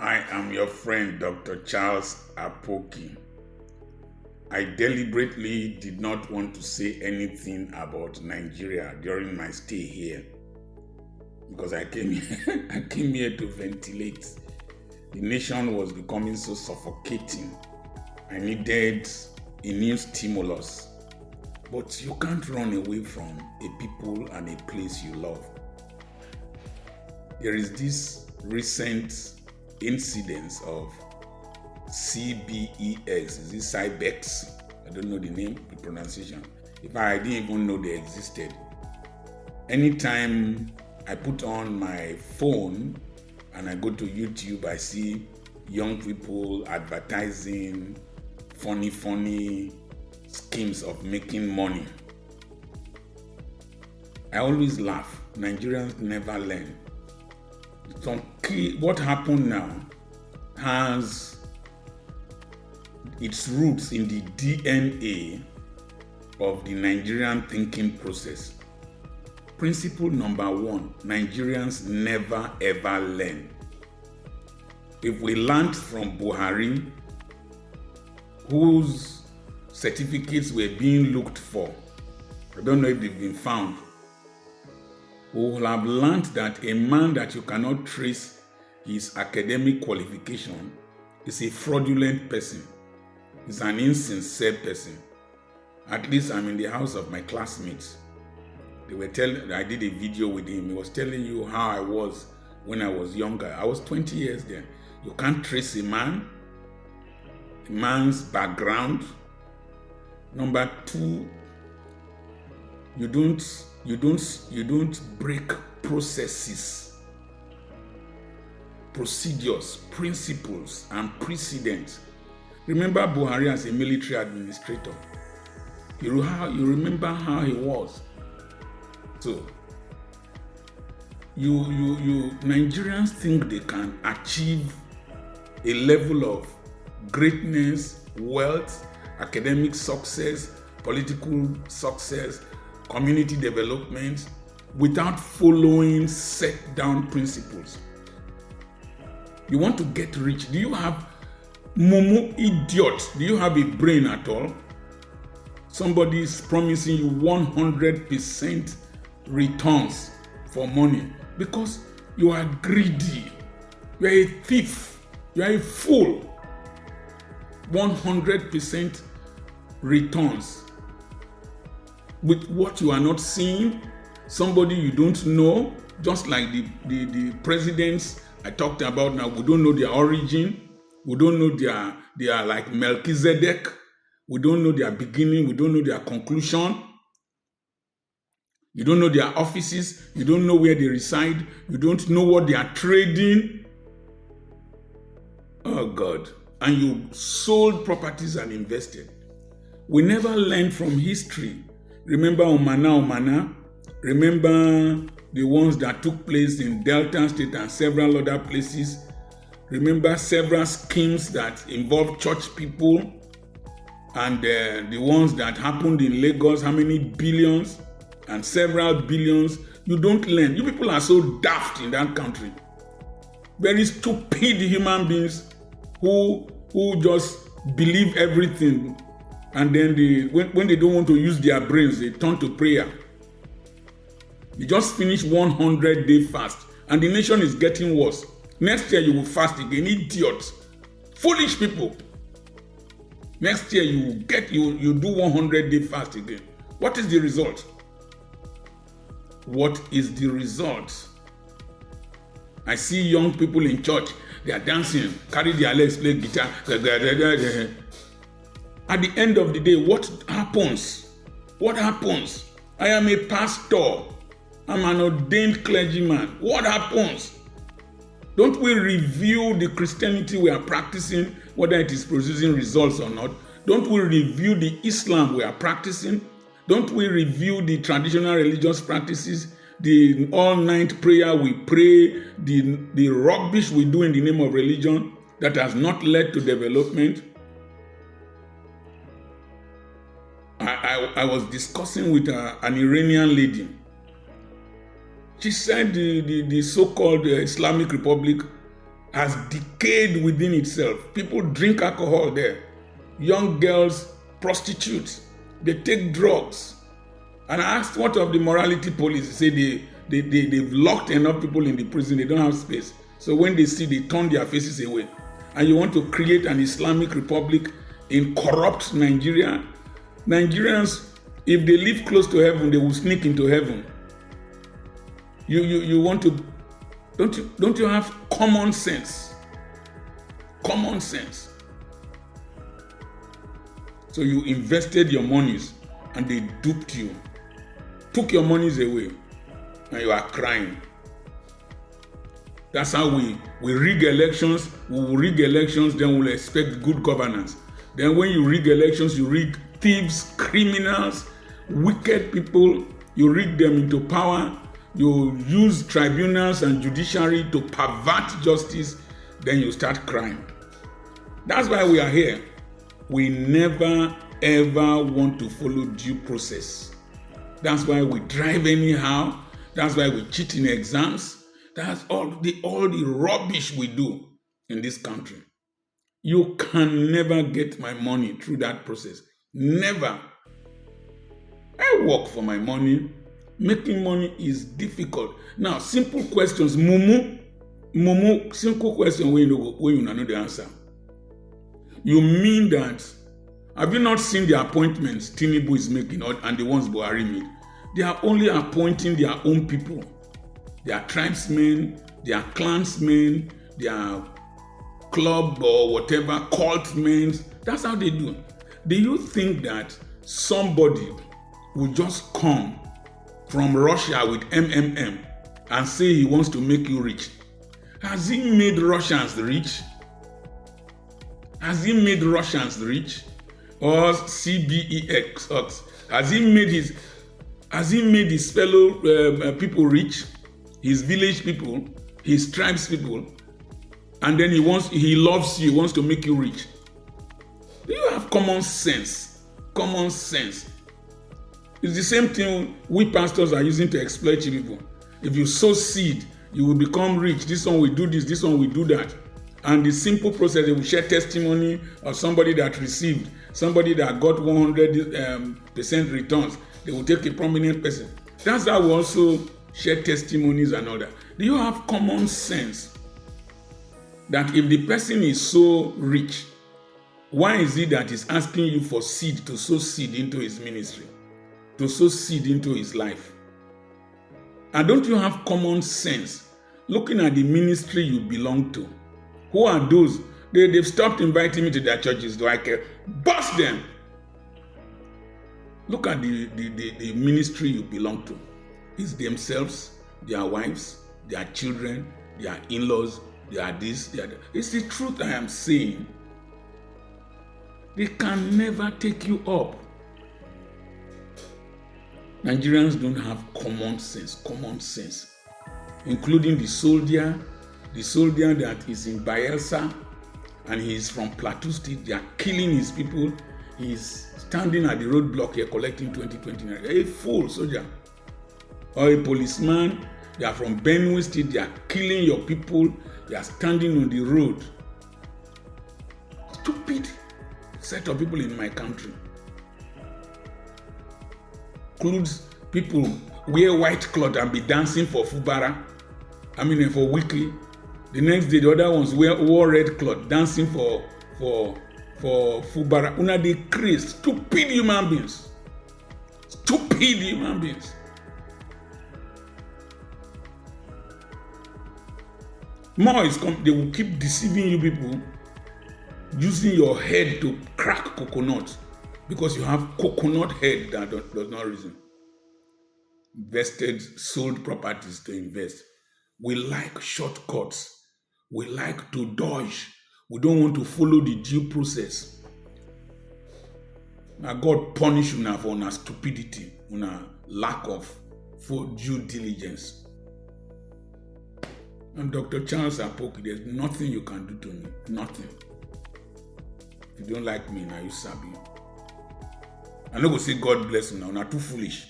I am your friend, Dr. Charles Apoki. I deliberately did not want to say anything about Nigeria during my stay here because I came here to ventilate. The nation was becoming so suffocating. I needed a new stimulus. But you can't run away from a people and a place you love. There is this recent incidence of CBEX, is it CBEX? I don't know the name, the pronunciation. In fact, I didn't even know they existed. Anytime I put on my phone and I go to YouTube, I see young people advertising funny schemes of making money. I always laugh. Nigerians never learn. What happened now has its roots in the DNA of the Nigerian thinking process. Principle number one, Nigerians never ever learn. If we learned from Buhari, whose certificates were being looked for, I don't know if they've been found, we will have learned that a man that you cannot trace his academic qualification is a fraudulent person. He's an insincere person. At least I'm in the house of my classmates. They were telling, I did a video with him. He was telling you how I was when I was younger. I was 20 years then. You can't trace a man's background. Number two, you don't break processes, procedures, principles, and precedents. Remember Buhari as a military administrator. You remember how he was. So, Nigerians think they can achieve a level of greatness, wealth, academic success, political success, community development without following set down principles. You want to get rich? Do you have mumu idiot? Do you have a brain at all? Somebody is promising you 100% returns for money because you are greedy. You are a thief. You are a fool. 100% returns with what you are not seeing, somebody you don't know, just like the presidents I talked about now. We don't know their origin. We don't know they are like Melchizedek. We don't know their beginning. We don't know their conclusion. You don't know their offices. You don't know where they reside. You don't know what they are trading. Oh God. And you sold properties and invested. We never learned from history. Remember Omana? Remember the ones that took place in Delta State and several other places? Remember several schemes that involved church people and the ones that happened in Lagos, how many billions and several billions? You don't learn. You people are so daft in that country. Very stupid human beings who just believe everything. And then when they don't want to use their brains, they turn to prayer. You just finished 100-day fast, and the nation is getting worse. Next year you will fast again, idiots, foolish people. Next year you do 100-day fast again. What is the result? What is the result? I see young people in church. They are dancing, carry their legs, play guitar. At the end of the day, what happens? What happens? I am a pastor. I'm an ordained clergyman. What happens? Don't we review the Christianity we are practicing, whether it is producing results or not? Don't we review the Islam we are practicing? Don't we review the traditional religious practices, the all-night prayer we pray, the rubbish we do in the name of religion that has not led to development? I was discussing with an Iranian lady. She said the so-called Islamic Republic has decayed within itself. People drink alcohol there. Young girls prostitute. They take drugs. And I asked what of the morality police? They say they've locked enough people in the prison. They don't have space. So when they see, they turn their faces away. And you want to create an Islamic republic in corrupt Nigeria? Nigerians, if they live close to heaven, they will sneak into heaven. You want to, don't you have common sense? Common sense. So you invested your monies and they duped you, took your monies away, and you are crying. That's how we rig elections. We will rig elections, then we'll expect good governance. Then when you rig elections, you rig thieves, criminals, wicked people, you rig them into power. You use tribunals and judiciary to pervert justice, then you start crying. That's why we are here. We never ever want to follow due process. That's why we drive anyhow. That's why we cheat in exams. That's all the rubbish we do in this country. You can never get my money through that process. Never. I work for my money. Making money is difficult. Now, simple questions. Mumu, simple question when you know the answer. You mean that, have you not seen the appointments Tinubu is making and the ones Buhari made? They are only appointing their own people. They are tribesmen, they are clansmen, they are club or whatever, cult men. That's how they do. Do you think that somebody will just come from Russia with MMM and say he wants to make you rich? Has he made Russians rich? Has he made Russians rich? Or CBEX? Has he made his fellow people rich? His village people, his tribes people, and then he loves you, wants to make you rich. Do you have common sense? Common sense. It's the same thing we pastors are using to exploit you people. If you sow seed, you will become rich. This one will do this one will do that. And the simple process, they will share testimony of somebody that received, somebody that got 100% returns. They will take a prominent person. That's how we also share testimonies and all that. Do you have common sense that if the person is so rich, why is it that he's asking you for seed to sow seed into his ministry, to sow seed into his life? And don't you have common sense looking at the ministry you belong to? Who are those? They've stopped inviting me to their churches. Do I care? Bust them! Look at the ministry you belong to. It's themselves, their wives, their children, their in-laws, their this, their that. It's the truth I am saying. They can never take you up. Nigerians don't have common sense, including the soldier that is in Bayelsa and he's from Plateau State. They are killing his people. He's standing at the roadblock here collecting 2029. A fool soldier. Or a policeman, they are from Benue State, they are killing your people, they are standing on the road. Stupid set of people in my country. Includes people wear white cloth and be dancing for Fubara. For weekly. The next day, the other ones wore red cloth, dancing for Fubara. Una dey crazy. Stupid human beings. Stupid human beings. More is coming. They will keep deceiving you people, using your head to crack coconut because you have coconut head that does not reason. Sold properties to invest. We like shortcuts. We like to dodge. We don't want to follow the due process. Now God punish you now for our stupidity, our lack of due diligence. I'm Dr. Charles Apoki. There's nothing you can do to me. Nothing. If you don't like me, now you sabi. I'm not going to say God bless you now. You're too foolish.